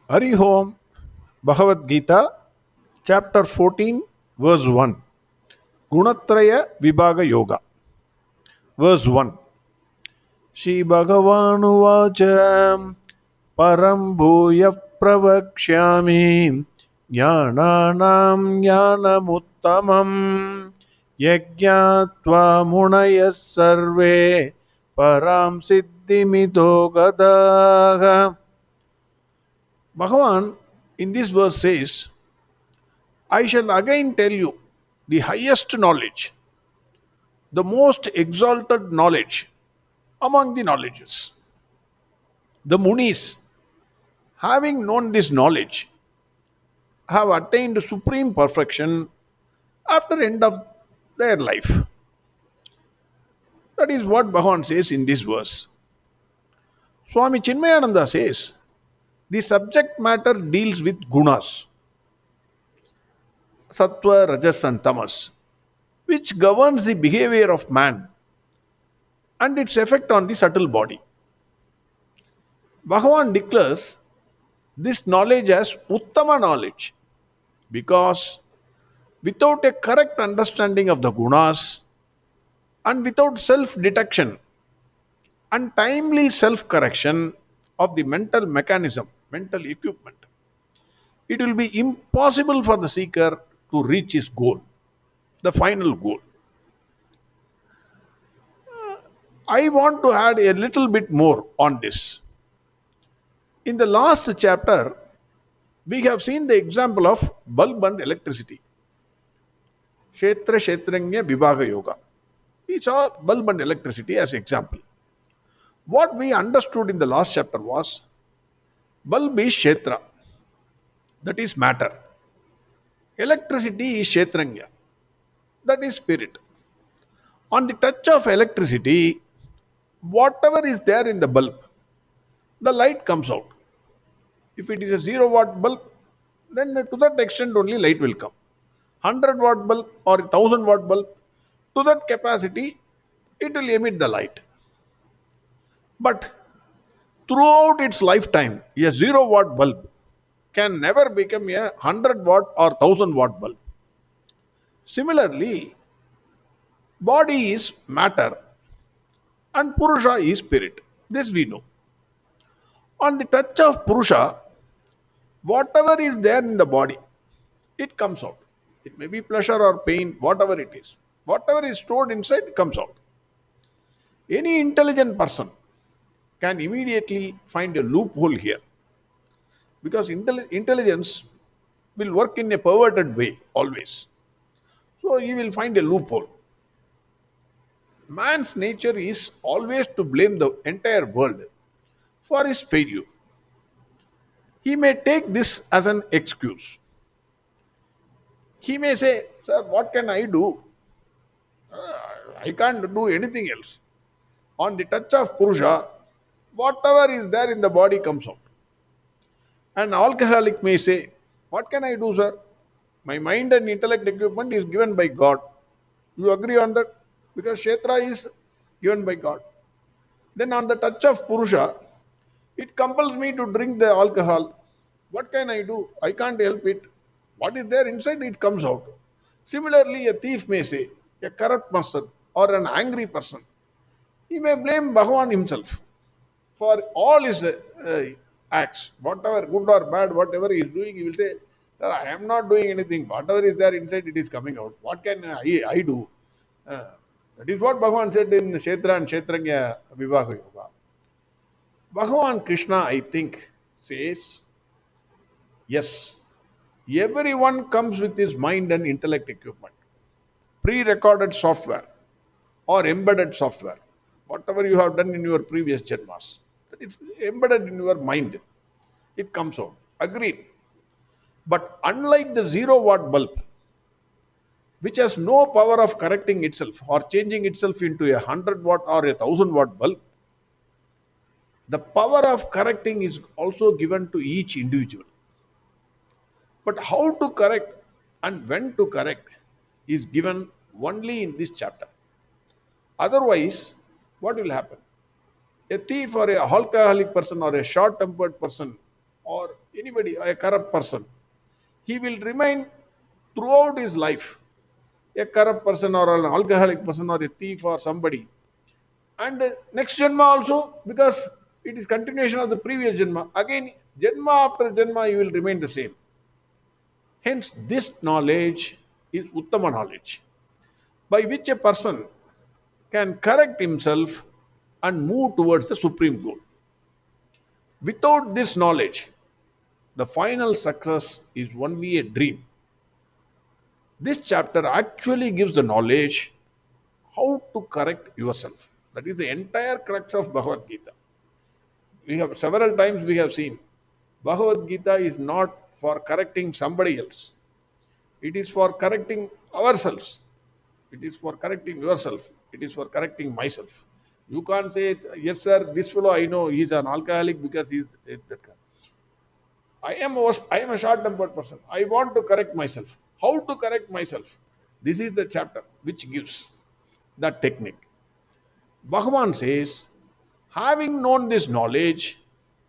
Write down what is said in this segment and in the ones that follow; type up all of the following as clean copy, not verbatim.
Hari Om, Bhagavad Gita, chapter 14, verse 1. Gunatraya Vibhaga Yoga. Verse 1. Shri Bhagavanu Vacham Param Bhuya Pravakshyami Jnananam Jnanamuttamam Yajñatva Munayas Sarve Param Siddhimido Gadaha. Bhagavan in this verse says, I shall again tell you the highest knowledge, the most exalted knowledge among the knowledges. The Munis, having known this knowledge, have attained supreme perfection after end of their life. That is what Bhagavan says in this verse. Swami Chinmayananda says, the subject matter deals with gunas, sattva, rajas and tamas, which governs the behavior of man and its effect on the subtle body. Bhagavan declares this knowledge as Uttama knowledge because without a correct understanding of the gunas and without self detection and timely self correction of the mental mechanism, mental equipment, it will be impossible for the seeker to reach his goal, the final goal. I want to add a little bit more on this. In the last chapter, we have seen the example of bulb and electricity. Kshetra Kshetranya Vibhaga Yoga. We saw bulb and electricity as example. What we understood in the last chapter was bulb is Kshetra, that is matter. Electricity is Kshetranya, that is spirit. On the touch of electricity, whatever is there in the bulb, the light comes out. If it is a 0 watt bulb, then to that extent only light will come. 100 watt bulb or 1000 watt bulb, to that capacity, it will emit the light. But throughout its lifetime, a 0 watt bulb can never become a 100 watt or 1000 watt bulb. Similarly, body is matter and Purusha is spirit. This we know. On the touch of Purusha, whatever is there in the body, it comes out. It may be pleasure or pain, whatever it is. Whatever is stored inside comes out. Any intelligent person can immediately find a loophole here because intelligence will work in a perverted way always. So you will find a loophole. Man's nature is always to blame the entire world for his failure. He may take this as an excuse. He may say, Sir, what can I do? I can't do anything else. On the touch of Purusha, whatever is there in the body comes out. An alcoholic may say, what can I do, sir? My mind and intellect equipment is given by God. You agree on that? Because Kshetra is given by God. Then on the touch of Purusha, it compels me to drink the alcohol. What can I do? I can't help it. What is there inside, it comes out. Similarly, a thief may say, a corrupt person or an angry person, he may blame Bhagavan himself for all his acts, whatever good or bad, whatever he is doing, he will say, Sir, I am not doing anything. Whatever is there inside, it is coming out. What can I do? That is what Bhagavan said in Kshetra and Kshetranya Vibhaga Yoga. Bhagavan Krishna, I think, says, yes, everyone comes with his mind and intellect equipment, pre-recorded software or embedded software, whatever you have done in your previous janmas, that is embedded in your mind, it comes out. Agreed. But unlike the 0 watt bulb, which has no power of correcting itself or changing itself into a 100 watt or a 1000 watt bulb, the power of correcting is also given to each individual. But how to correct and when to correct is given only in this chapter. Otherwise, what will happen? A thief or a alcoholic person or a short tempered person or anybody, a corrupt person, he will remain throughout his life a corrupt person or an alcoholic person or a thief or somebody. And next Janma also, because it is continuation of the previous Janma, again, Janma after Janma, you will remain the same. Hence, this knowledge is Uttama knowledge, by which a person can correct himself and move towards the supreme goal. Without this knowledge, the final success is only a dream. This chapter actually gives the knowledge how to correct yourself. That is the entire crux of Bhagavad Gita. We have several times we have seen Bhagavad Gita is not for correcting somebody else. It is for correcting ourselves. It is for correcting yourself. It is for correcting myself. You can't say, yes, sir, this fellow I know he is an alcoholic because he is that kind. I am a short-tempered person. I want to correct myself. How to correct myself? This is the chapter which gives that technique. Bhagwan says, having known this knowledge,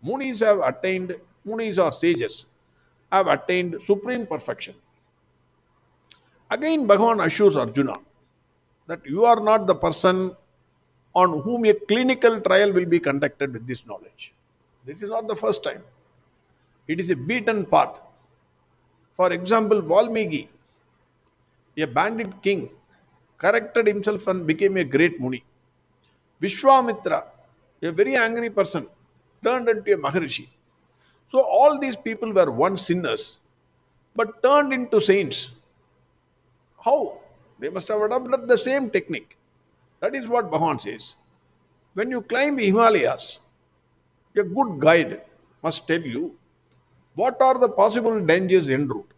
Munis or sages, have attained supreme perfection. Again, Bhagwan assures Arjuna that you are not the person on whom a clinical trial will be conducted with this knowledge. This is not the first time. It is a beaten path. For example, Valmiki, a bandit king, corrected himself and became a great Muni. Vishwamitra, a very angry person, turned into a Maharishi. So all these people were once sinners, but turned into saints. How? They must have adopted the same technique. That is what Bhagwan says. When you climb Himalayas, a good guide must tell you what are the possible dangers en route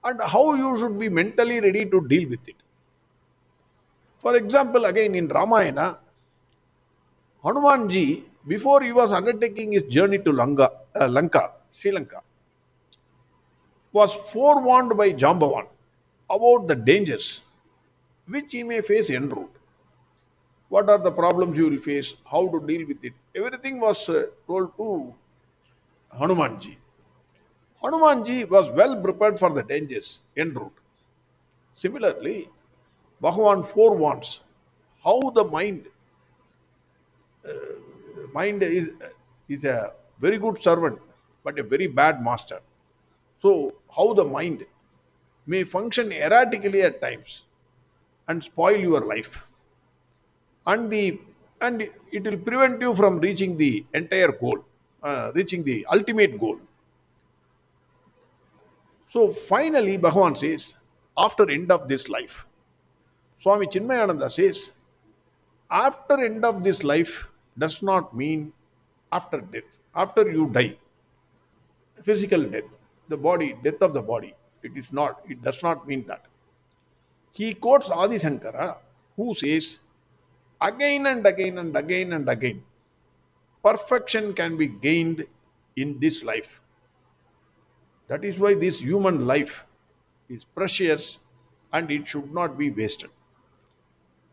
and how you should be mentally ready to deal with it. For example, again in Ramayana, Hanumanji, before he was undertaking his journey to Sri Lanka, was forewarned by Jambavan about the dangers which he may face en route. What are the problems you will face, how to deal with it. Everything was told to Hanumanji. Hanumanji was well prepared for the dangers en route. Similarly, Bhagavan forewarns how the mind is a very good servant but a very bad master. So, how the mind may function erratically at times and spoil your life. And it will prevent you from reaching the entire goal, reaching the ultimate goal. So finally, Bhagavan says, after end of this life, Swami Chinmayananda says, after end of this life does not mean after death, after you die, physical death, the body, death of the body. It is not, it does not mean that. He quotes Adi Shankara, who says, again and again and again and again, perfection can be gained in this life. That is why this human life is precious and it should not be wasted.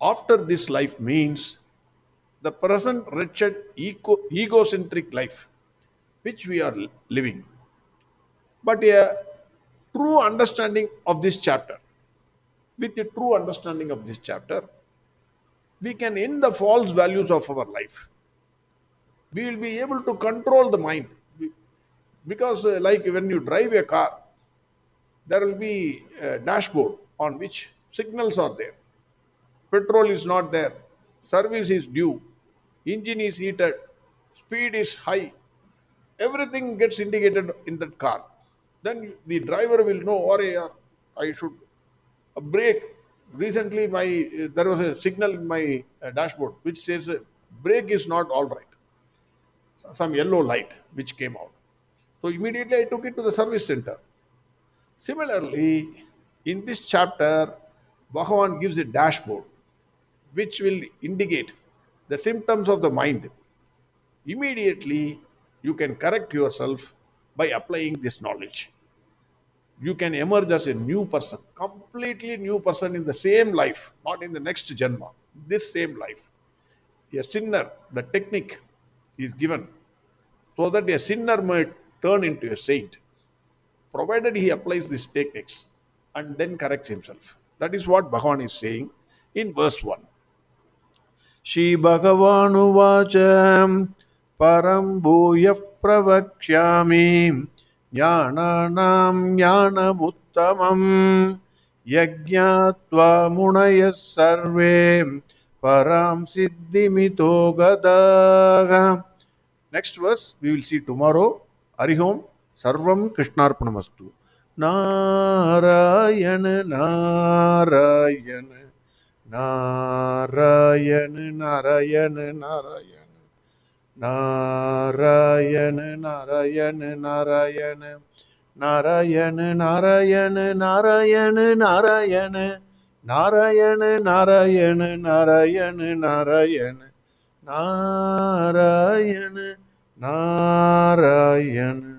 After this life means the present wretched egocentric life which we are living. But a true understanding of this chapter, with a true understanding of this chapter, we can end the false values of our life. We will be able to control the mind. Because like when you drive a car, there will be a dashboard on which signals are there. Petrol is not there, service is due, engine is heated, speed is high. Everything gets indicated in that car. Then the driver will know, or I should brake. Recently, there was a signal in my dashboard which says brake is not all right. Some yellow light which came out. So immediately I took it to the service center. Similarly, in this chapter, Bhagavan gives a dashboard which will indicate the symptoms of the mind. Immediately, you can correct yourself by applying this knowledge. You can emerge as a new person, completely new person in the same life, not in the next Janma, this same life. A sinner, the technique is given so that a sinner turn into a saint, provided he applies these techniques and then corrects himself. That is what Bhagwan is saying in verse 1. Shri Bhagavanuvacha param bhuyah pravakshyami jnananam jnanamuttamam yajñatva munayas sarve param siddhimito gadaha. Next verse we will see tomorrow. Harihom Sarvam Krishnarpanamastu. Narayana Narayana Narayana Narayana Narayana Narayana Narayana Narayana Narayana Narayana Narayana Narayana Narayana Narayana Narayana Narayana Narayana